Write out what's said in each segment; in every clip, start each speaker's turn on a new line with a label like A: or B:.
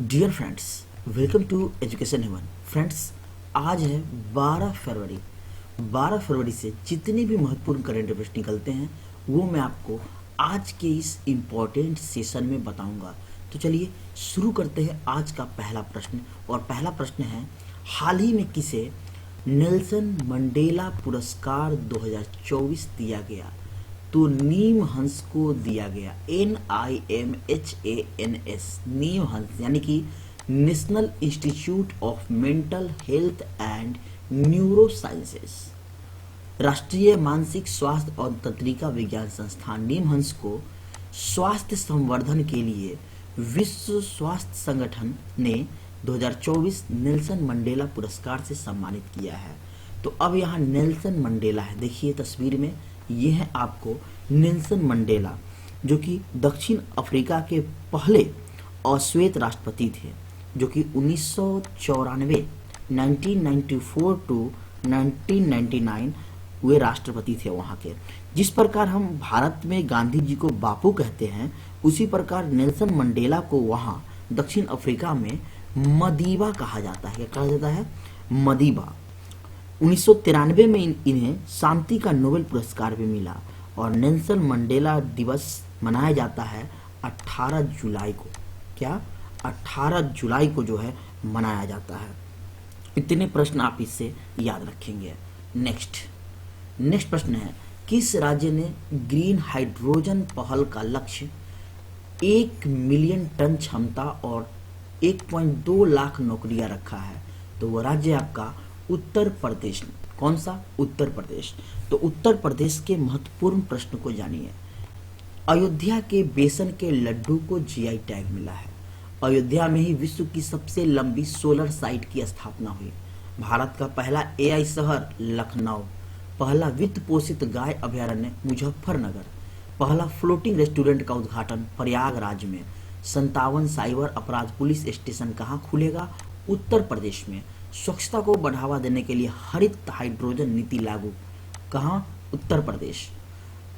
A: Dear friends, welcome to Education Haven. Friends, आज है 12 फरवरी। 12 फरवरी से जितने भी महत्वपूर्ण करंट अफेयर्स निकलते हैं वो मैं आपको आज के इस इम्पोर्टेंट सेशन में बताऊंगा। तो चलिए शुरू करते हैं आज का पहला प्रश्न। और पहला प्रश्न है, हाल ही में किसे नेल्सन मंडेला पुरस्कार 2024 दिया गया? तो नीम हंस को दिया गया। NIMHANS, नीम हंस यानी कि national institute of mental health and neuro sciences, राष्ट्रीय मानसिक स्वास्थ्य और तंत्रिका विज्ञान संस्थान नीम हंस को स्वास्थ्य संवर्धन के लिए विश्व स्वास्थ्य संगठन ने 2024 नेल्सन मंडेला पुरस्कार से सम्मानित किया है। तो अब यहाँ नेल्सन मंडेला है, देखिए तस्वीर में, ये है आपको नेल्सन मंडेला, जो कि दक्षिण अफ्रीका के पहले अश्वेत राष्ट्रपति थे, जो कि 1994 1994 टू 1999 वे राष्ट्रपति थे वहाँ के। जिस प्रकार हम भारत में गांधी जी को बापू कहते हैं, उसी प्रकार नेल्सन मंडेला को वहाँ दक्षिण अफ्रीका में मदीबा कहा जाता है। क्या कहा जाता है? मदीबा। 1993 में इन्हें शांति का नोबेल पुरस्कार भी मिला। और नेल्सन मंडेला दिवस मनाया जाता है 18 जुलाई को। क्या? 18 जुलाई को जो है मनाया जाता है। इतने प्रश्न आप इससे याद रखेंगे। नेक्स्ट प्रश्न है, किस राज्य ने ग्रीन हाइड्रोजन पहल का लक्ष्य 1 मिलियन टन क्षमता और 1.2 लाख नौकरियां रखा है? तो वह राज्य आपका उत्तर प्रदेश। कौन सा? उत्तर प्रदेश। तो उत्तर प्रदेश के महत्वपूर्ण प्रश्न को जानिए। अयोध्या के बेसन के लड्डू को जीआई टैग मिला है। अयोध्या में ही विश्व की सबसे लंबी सोलर साइट की स्थापना हुई। भारत का पहला एआई शहर लखनऊ। पहला वित्त पोषित गाय अभयारण्य मुजफ्फरनगर। पहला फ्लोटिंग रेस्टोरेंट का उद्घाटन प्रयागराज में। 57 साइबर अपराध पुलिस स्टेशन कहाँ खुलेगा? उत्तर प्रदेश में। स्वच्छता को बढ़ावा देने के लिए हरित हाइड्रोजन नीति लागू। कहाँ? उत्तर प्रदेश।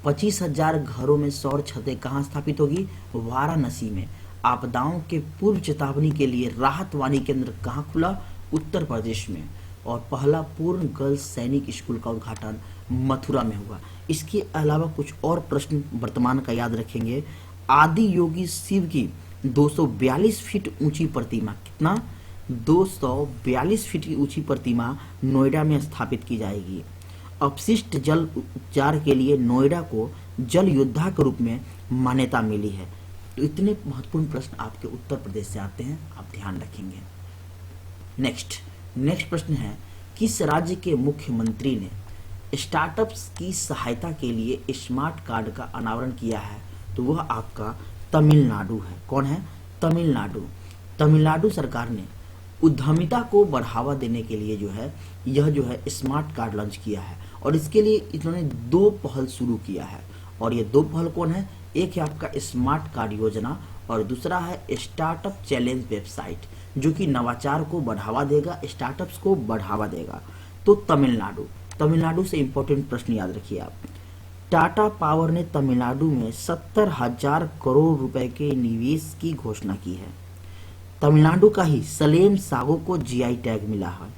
A: 25,000 घरों में सौर छतें कहाँ स्थापित होगी? वाराणसी में। आपदाओं के पूर्व चेतावनी के लिए राहत वाणी केंद्र कहाँ खुला? उत्तर प्रदेश में। और पहला पूर्ण गर्ल्स सैनिक स्कूल का उद्घाटन मथुरा में हुआ। इसके अलावा कुछ और प्रश्न वर्तमान का याद रखेंगे। आदि योगी शिव की 242 फीट ऊंची प्रतिमा, कितना? 242 फीट की ऊंची प्रतिमा नोएडा में स्थापित की जाएगी। अपशिष्ट जल उपचार के लिए नोएडा को जल योद्धा के रूप में मान्यता मिली है। तो इतने महत्वपूर्ण प्रश्न आपके उत्तर प्रदेश से आते हैं, आप ध्यान रखेंगे। नेक्स्ट प्रश्न है, किस राज्य के मुख्यमंत्री ने स्टार्टअप्स की सहायता के लिए स्मार्ट कार्ड का अनावरण किया है? तो वह आपका तमिलनाडु है। कौन है? तमिलनाडु। तमिलनाडु सरकार ने उद्यमिता को बढ़ावा देने के लिए यह स्मार्ट कार्ड लॉन्च किया है। और इसके लिए इन्होंने 2 पहल शुरू किया है। और ये 2 पहल कौन है? एक है आपका स्मार्ट कार्ड योजना और दूसरा है स्टार्टअप चैलेंज वेबसाइट, जो कि नवाचार को बढ़ावा देगा, स्टार्टअप्स को बढ़ावा देगा। तो तमिलनाडु से इंपॉर्टेंट प्रश्न याद रखिए आप। टाटा पावर ने तमिलनाडु में 70,000 करोड़ रुपए के निवेश की घोषणा की है। तमिलनाडु का ही सलेम सागो को जीआई टैग मिला है।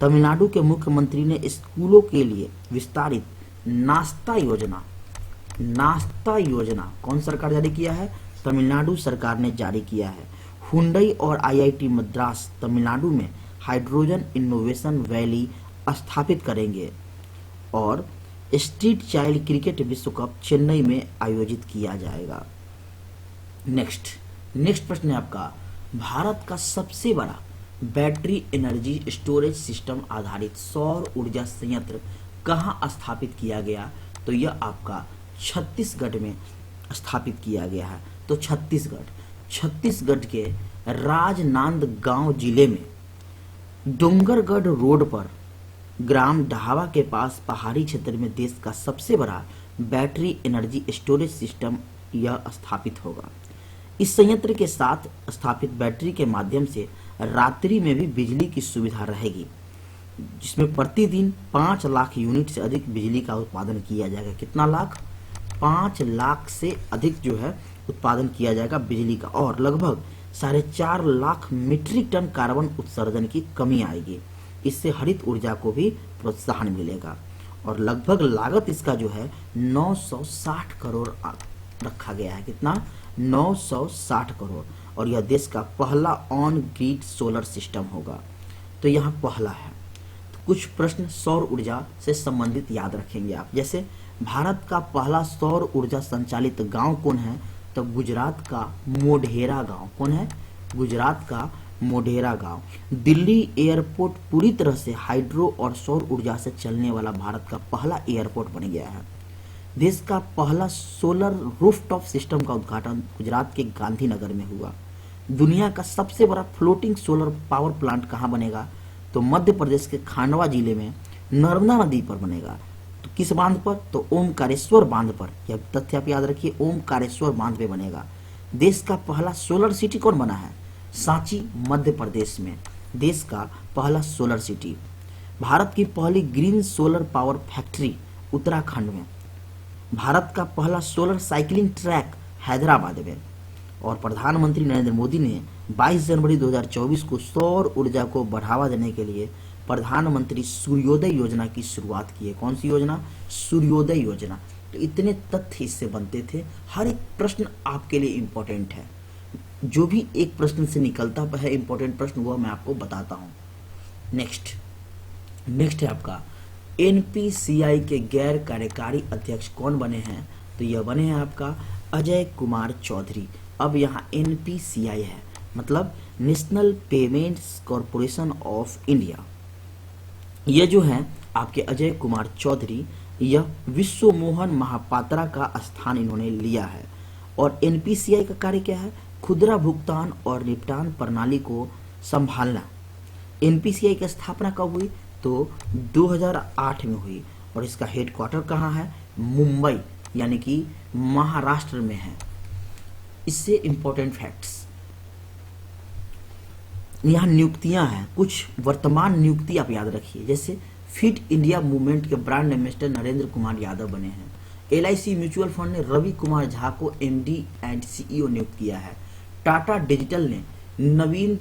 A: तमिलनाडु के मुख्यमंत्री ने स्कूलों के लिए विस्तारित नाश्ता योजना कौन सरकार जारी किया है? तमिलनाडु सरकार ने जारी किया है। हुंडई और आईआईटी मद्रास तमिलनाडु में हाइड्रोजन इनोवेशन वैली स्थापित करेंगे। और स्ट्रीट चाइल्ड क्रिकेट विश्व कप चेन्नई में आयोजित किया जाएगा। नेक्स्ट प्रश्न है आपका, भारत का सबसे बड़ा बैटरी एनर्जी स्टोरेज सिस्टम आधारित सौर ऊर्जा संयंत्र कहाँ स्थापित किया गया? तो यह आपका छत्तीसगढ़ में स्थापित किया गया है। तो छत्तीसगढ़ के राजनांदगांव जिले में डोंगरगढ़ रोड पर ग्राम ढाबा के पास पहाड़ी क्षेत्र में देश का सबसे बड़ा बैटरी एनर्जी स्टोरेज सिस्टम यह स्थापित होगा। इस संयंत्र के साथ स्थापित बैटरी के माध्यम से रात्रि में भी बिजली की सुविधा रहेगी, जिसमें प्रतिदिन 5 लाख यूनिट से अधिक बिजली का उत्पादन किया जाएगा। कितना लाख? 5 लाख से अधिक उत्पादन किया जाएगा बिजली का। और लगभग 4.5 लाख मीट्रिक टन कार्बन उत्सर्जन की कमी आएगी। इससे हरित ऊर्जा को भी प्रोत्साहन मिलेगा और लगभग लागत इसका जो है 960 करोड़ रखा गया है। कितना? 960 करोड़। और यह देश का पहला ऑन ग्रिड सोलर सिस्टम होगा। तो यहाँ पहला है। तो कुछ प्रश्न सौर ऊर्जा से संबंधित याद रखेंगे आप। जैसे भारत का पहला सौर ऊर्जा संचालित गांव कौन है? तो गुजरात का मोढेरा गांव। कौन है? गुजरात का मोढेरा गांव। दिल्ली एयरपोर्ट पूरी तरह से हाइड्रो और सौर ऊर्जा से चलने वाला भारत का पहला एयरपोर्ट बन गया है। देश का पहला सोलर रूफटॉप सिस्टम का उद्घाटन गुजरात के गांधीनगर में हुआ। दुनिया का सबसे बड़ा फ्लोटिंग सोलर पावर प्लांट कहाँ बनेगा? तो मध्य प्रदेश के खांडवा जिले में नर्मदा नदी पर बनेगा। तो किस बांध पर? तो ओमकारेश्वर बांध पर। यह तथ्य आप याद रखिए, ओमकारेश्वर बांध पे बनेगा। देश का पहला सोलर सिटी कौन बना है? सांची मध्य प्रदेश में देश का पहला सोलर सिटी। भारत की पहली green solar power factory Uttarakhand में। भारत का पहला सोलर साइकिलिंग ट्रैक हैदराबाद में। और प्रधानमंत्री नरेंद्र मोदी ने 22 जनवरी 2024 को सौर ऊर्जा को बढ़ावा देने के लिए प्रधानमंत्री सूर्योदय योजना की शुरुआत की है। कौन सी योजना? सूर्योदय योजना। तो इतने तथ्य इससे बनते थे। हर एक प्रश्न आपके लिए इंपॉर्टेंट है। जो भी एक प्रश्न से निकलता है इंपॉर्टेंट प्रश्न, वो मैं आपको बताता हूं। नेक्स्ट है आपका एनपीसीआई के गैर कार्यकारी अध्यक्ष कौन बने हैं? तो यह बने हैं आपका अजय कुमार चौधरी। अब यहाँ एनपीसीआई है, मतलब national payments corporation of India. यह जो है आपके अजय कुमार चौधरी, यह विश्व मोहन महापात्रा का स्थान इन्होंने लिया है। और एनपीसीआई का कार्य क्या है? खुदरा भुगतान और निपटान प्रणाली को संभालना। एनपीसीआई की स्थापना कब हुई? तो 2008 में हुई। और इसका हेडक्वार्टर कहाँ है? मुंबई, यानी कि महाराष्ट्र में है। इससे इंपॉर्टेंट फैक्ट्स, यहाँ नियुक्तियां हैं। कुछ वर्तमान नियुक्ति आप याद रखिए। जैसे फिट इंडिया मूवमेंट के ब्रांड एम्बेसडर नरेंद्र कुमार यादव बने हैं। एलआईसी म्यूचुअल फंड ने रवि कुमार झा को एमडी एंड सीईओ नियुक्त किया है। टाटा डिजिटल ने नवीन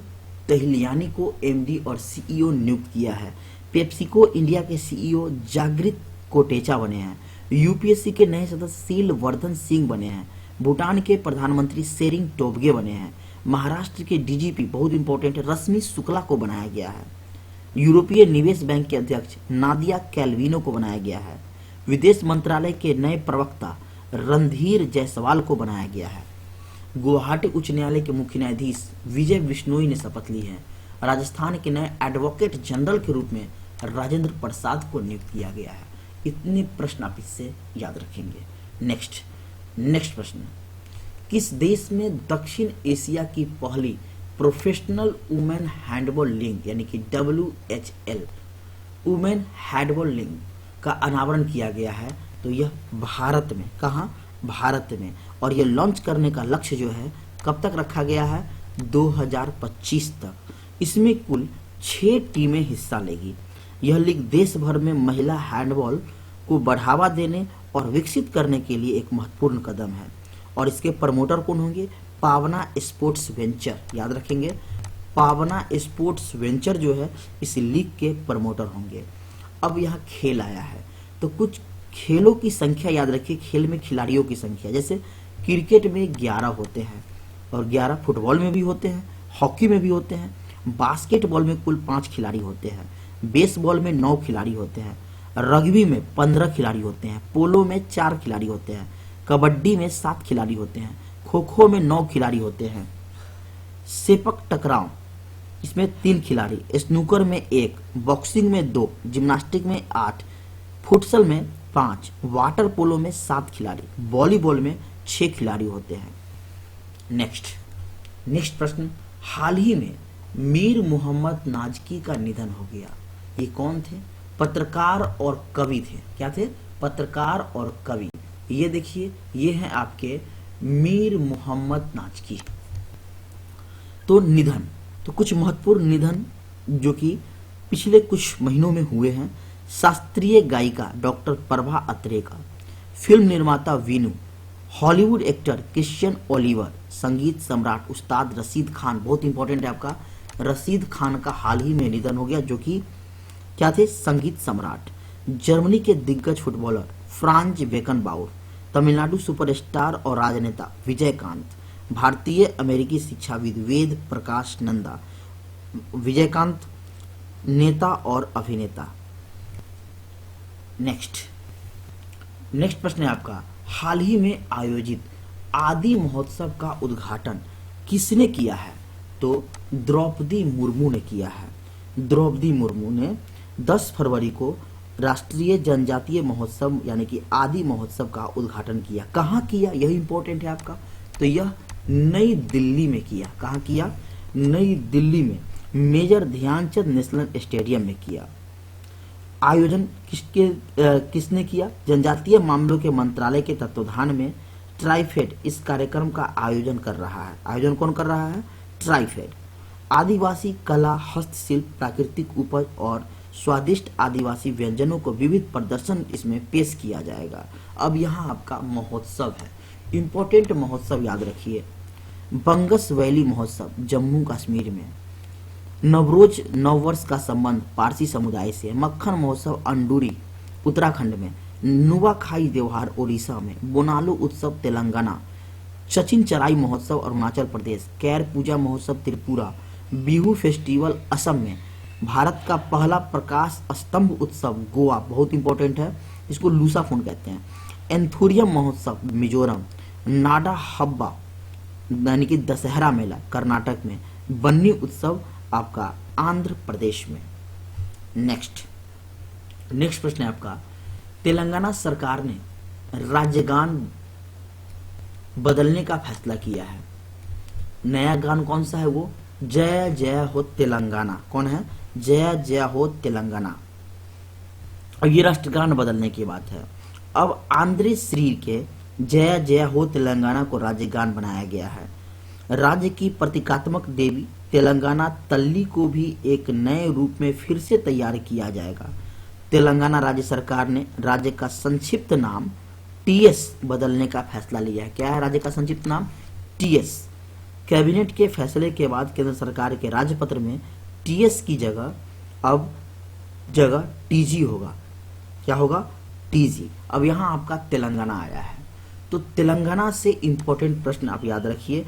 A: तहलियानी को एमडी और सीईओ नियुक्त किया है। पेप्सिको इंडिया के सीईओ जागृत कोटेचा बने हैं। यूपीएससी के नए सदस्य सील वर्धन सिंह बने हैं। भूटान के प्रधानमंत्री शेरिंग टोबगे बने हैं। महाराष्ट्र के डीजीपी, बहुत इंपॉर्टेंट, रश्मि शुक्ला को बनाया गया है। यूरोपीय निवेश बैंक के अध्यक्ष नादिया कैल्विनो को बनाया गया है। विदेश मंत्रालय के नए प्रवक्ता रणधीर जायसवाल को बनाया गया है। गुवाहाटी उच्च न्यायालय के मुख्य न्यायाधीश विजय बिश्नोई ने शपथ ली है। राजस्थान के नए एडवोकेट जनरल के रूप में राजेंद्र प्रसाद को नियुक्त किया गया है। इतने प्रश्न आप इससे याद रखेंगे। नेक्स्ट प्रश्न, किस देश में दक्षिण एशिया की पहली प्रोफेशनल वुमेन हैंडबॉल लीग यानी कि WHL वुमेन हैंडबॉल लीग का अनावरण किया गया है? तो यह भारत में। कहाँ? भारत में। और यह लॉन्च करने का लक्ष्य जो है कब तक रखा गया है? 2025 तक। इसमें कुल 6 टीमें हिस्सा लेगी। यह लीग देश भर में महिला हैंडबॉल को बढ़ावा देने और विकसित करने के लिए एक महत्वपूर्ण कदम है। और इसके प्रमोटर कौन होंगे? पावना स्पोर्ट्स वेंचर। याद रखेंगे, पावना स्पोर्ट्स वेंचर जो है इस लीग के प्रमोटर होंगे। अब यहाँ खेल आया है, तो कुछ खेलों की संख्या याद रखिए। खेल में खिलाड़ियों की संख्या, जैसे क्रिकेट में 11 होते हैं और 11 फुटबॉल में भी होते हैं, हॉकी में भी होते हैं। बास्केटबॉल में कुल 5 खिलाड़ी होते हैं। बेसबॉल में 9 खिलाड़ी होते हैं। रग्बी में 15 खिलाड़ी होते हैं। पोलो में 4 खिलाड़ी होते हैं। कबड्डी में 7 खिलाड़ी होते हैं। खो खो में 9 खिलाड़ी होते हैं। सेपक टकराव इसमें 3 खिलाड़ी। स्नूकर में 1, बॉक्सिंग में 2, जिम्नास्टिक में 8, फुटसल में 5, वाटर पोलो में 7 खिलाड़ी, वॉलीबॉल में 6 खिलाड़ी होते हैं। नेक्स्ट प्रश्न, हाल ही में मीर मोहम्मद नाजकी का निधन हो गया। ये कौन थे? पत्रकार और कवि थे। क्या थे? पत्रकार और कवि। ये देखिए, ये हैं आपके मीर मोहम्मद नाजकी। तो निधन, तो कुछ महत्वपूर्ण निधन जो कि पिछले कुछ महीनों में हुए हैं। शास्त्रीय गायिका डॉक्टर प्रभा अत्रे का, फिल्म निर्माता Vinu, Hollywood actor Christian Oliver, संगीत सम्राट उस्ताद रशीद खान, बहुत इंपॉर्टेंट है आपका, रशीद खान का हाल ही में निधन हो गया, जो कि क्या थे, संगीत सम्राट। जर्मनी के दिग्गज फुटबॉलर फ्रांज बेकनबाउर, तमिलनाडु सुपरस्टार और राजनेता विजयकांत, भारतीय अमेरिकी शिक्षाविद वेद प्रकाश नंदा, विजयकांत नेता और अभिनेता। नेक्स्ट प्रश्न है आपका, हाल ही में आयोजित आदि महोत्सव का उद्घाटन किसने किया है? तो द्रौपदी मुर्मू ने किया है। द्रौपदी मुर्मू ने 10 फरवरी को राष्ट्रीय जनजातीय महोत्सव यानी कि आदि महोत्सव का उद्घाटन किया। कहाँ किया, यही इंपॉर्टेंट है आपका। तो यह नई दिल्ली में किया। कहाँ किया? नई दिल्ली में मेजर ध्यानचंद नेशनल स्टेडियम में किया। आयोजन किसने किया? जनजातीय मामलों के मंत्रालय के तत्वाधान में ट्राइफेड इस कार्यक्रम का आयोजन कर रहा है। आयोजन कौन कर रहा है? ट्राइफेड। आदिवासी कला, हस्तशिल्प, प्राकृतिक उपज और स्वादिष्ट आदिवासी व्यंजनों को विविध प्रदर्शन इसमें पेश किया जाएगा। अब यहाँ आपका महोत्सव है, इंपॉर्टेंट महोत्सव याद रखिए। बंगस वैली महोत्सव जम्मू कश्मीर में, नवरोज नववर्ष का संबंध पारसी समुदाय से, मक्खन महोत्सव अंडूरी उत्तराखंड में, नुआखाई त्योहार ओडिशा में, बोनालू उत्सव तेलंगाना, सचिन चराई महोत्सव अरुणाचल प्रदेश, कैर पूजा महोत्सव त्रिपुरा, बिहू फेस्टिवल असम में, भारत का पहला प्रकाश स्तंभ उत्सव गोवा, बहुत इंपॉर्टेंट है, इसको लूसाफोन कहते हैं, एंथुरियम महोत्सव मिजोरम, नाडा हब्बा यानी कि दशहरा मेला कर्नाटक में, बन्नी उत्सव आपका आंध्र प्रदेश में। नेक्स्ट प्रश्न है आपका, तेलंगाना सरकार ने राज्यगान बदलने का फैसला किया है। नया गान कौन सा है? वो जय जय हो तेलंगाना। कौन है? जय जय हो तेलंगाना। और ये राष्ट्रगान बदलने की बात है। अब आंध्र श्री के जय जय हो तेलंगाना को राज्यगान बनाया गया है। राज्य की प्रतीकात्मक देवी तेलंगाना तल्ली को भी एक नए रूप में फिर से तैयार किया जाएगा। तेलंगाना राज्य सरकार ने राज्य का संक्षिप्त नाम टीएस बदलने का फैसला लिया है। क्या है राज्य का संक्षिप्त नाम? टीएस। कैबिनेट के फैसले के बाद केंद्र सरकार के राज्यपत्र में टीएस की जगह टीजी होगा। क्या होगा? टीजी। अब यहाँ आपका तेलंगाना आया है, तो तेलंगाना से इंपॉर्टेंट प्रश्न आप याद रखिए।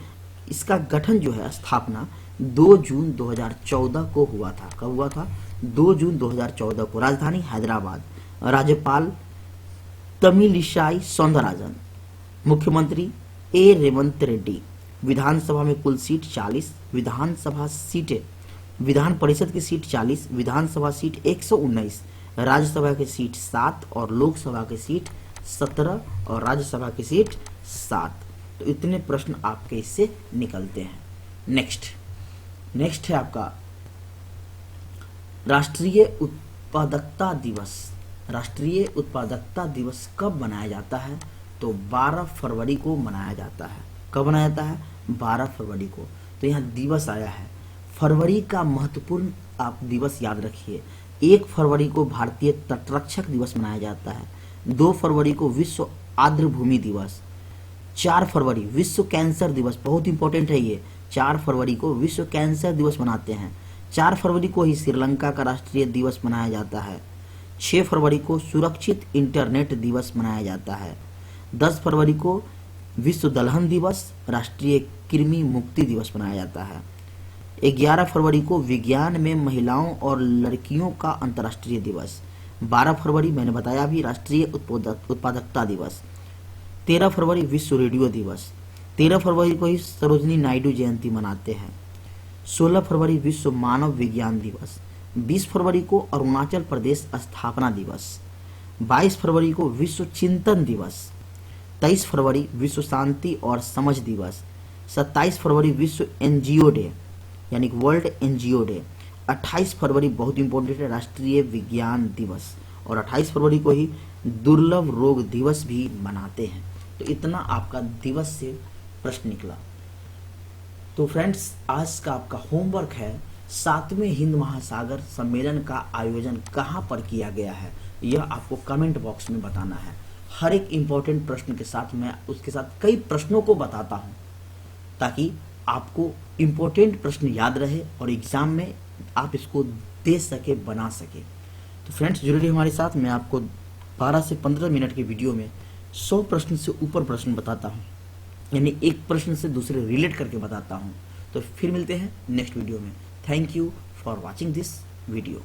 A: इसका गठन जो है, स्थापना 2 जून 2014 को हुआ था। कब हुआ था? 2 जून 2014 को। राजधानी हैदराबाद। राज्यपाल तमिलिसाई सौंदरराजन, मुख्यमंत्री ए रेवंत रेड्डी। विधानसभा में कुल सीट 40, विधान परिषद की सीट 40, विधानसभा सीट 119, राज्यसभा की सीट 7 और लोकसभा की सीट 17 और राज्यसभा की सीट 7। तो इतने प्रश्न आपके इससे निकलते हैं। नेक्स्ट है आपका राष्ट्रीय उत्पादकता दिवस। राष्ट्रीय उत्पादकता दिवस कब मनाया जाता है? तो 12 फरवरी को मनाया जाता है। कब मनाया जाता है? 12 फरवरी को। तो यहाँ दिवस आया है। फरवरी का महत्वपूर्ण आप दिवस याद रखिए। 1 फरवरी को भारतीय तटरक्षक दिवस मनाया जाता है। 2 फरवरी को विश्व आर्द्रभूमि दिवस। 4 फरवरी विश्व कैंसर दिवस, बहुत इंपॉर्टेंट है ये। 4 फरवरी को विश्व कैंसर दिवस मनाते हैं। 4 फरवरी को ही श्रीलंका का राष्ट्रीय दिवस मनाया जाता है। 6 फरवरी को सुरक्षित इंटरनेट दिवस मनाया जाता है। 10 फरवरी को विश्व दलहन दिवस, राष्ट्रीय कृमि मुक्ति दिवस मनाया जाता है। 11 फरवरी को विज्ञान में महिलाओं और लड़कियों का अंतर्राष्ट्रीय दिवस। 12 फरवरी मैंने बताया भी राष्ट्रीय उत्पादकता दिवस। 13 फरवरी विश्व रेडियो दिवस। 13 फरवरी को ही सरोजिनी नायडू जयंती मनाते हैं। 16 फरवरी विश्व मानव विज्ञान दिवस। 20 फरवरी को अरुणाचल प्रदेश स्थापना दिवस। 22 फरवरी को विश्व चिंतन दिवस। 23 फरवरी विश्व शांति और समझ दिवस। 27 फरवरी विश्व एनजीओ डे यानी वर्ल्ड एनजीओ डे। 28 फरवरी बहुत इंपॉर्टेंट है, राष्ट्रीय विज्ञान दिवस। और 28 फरवरी को ही दुर्लभ रोग दिवस भी मनाते हैं। तो इतना आपका दिवस से प्रश्न निकला। तो फ्रेंड्स, आज का आपका होमवर्क है 7वें हिंद महासागर सम्मेलन का आयोजन कहाँ पर किया गया है, यह आपको कमेंट बॉक्स में बताना है। हर एक इंपॉर्टेंट प्रश्न के साथ मैं उसके साथ कई प्रश्नों को बताता हूं, ताकि आपको इंपॉर्टेंट प्रश्न याद रहे और एग्जाम में आप इसको दे सके, बना सके। तो फ्रेंड्स जुड़े रहिए हमारे साथ। मैं आपको 12 से 15 मिनट के वीडियो में 100 प्रश्न से ऊपर प्रश्न बताता हूं, यानी एक प्रश्न से दूसरे रिलेट करके बताता हूं। तो फिर मिलते हैं नेक्स्ट वीडियो में। Thank you for watching this video.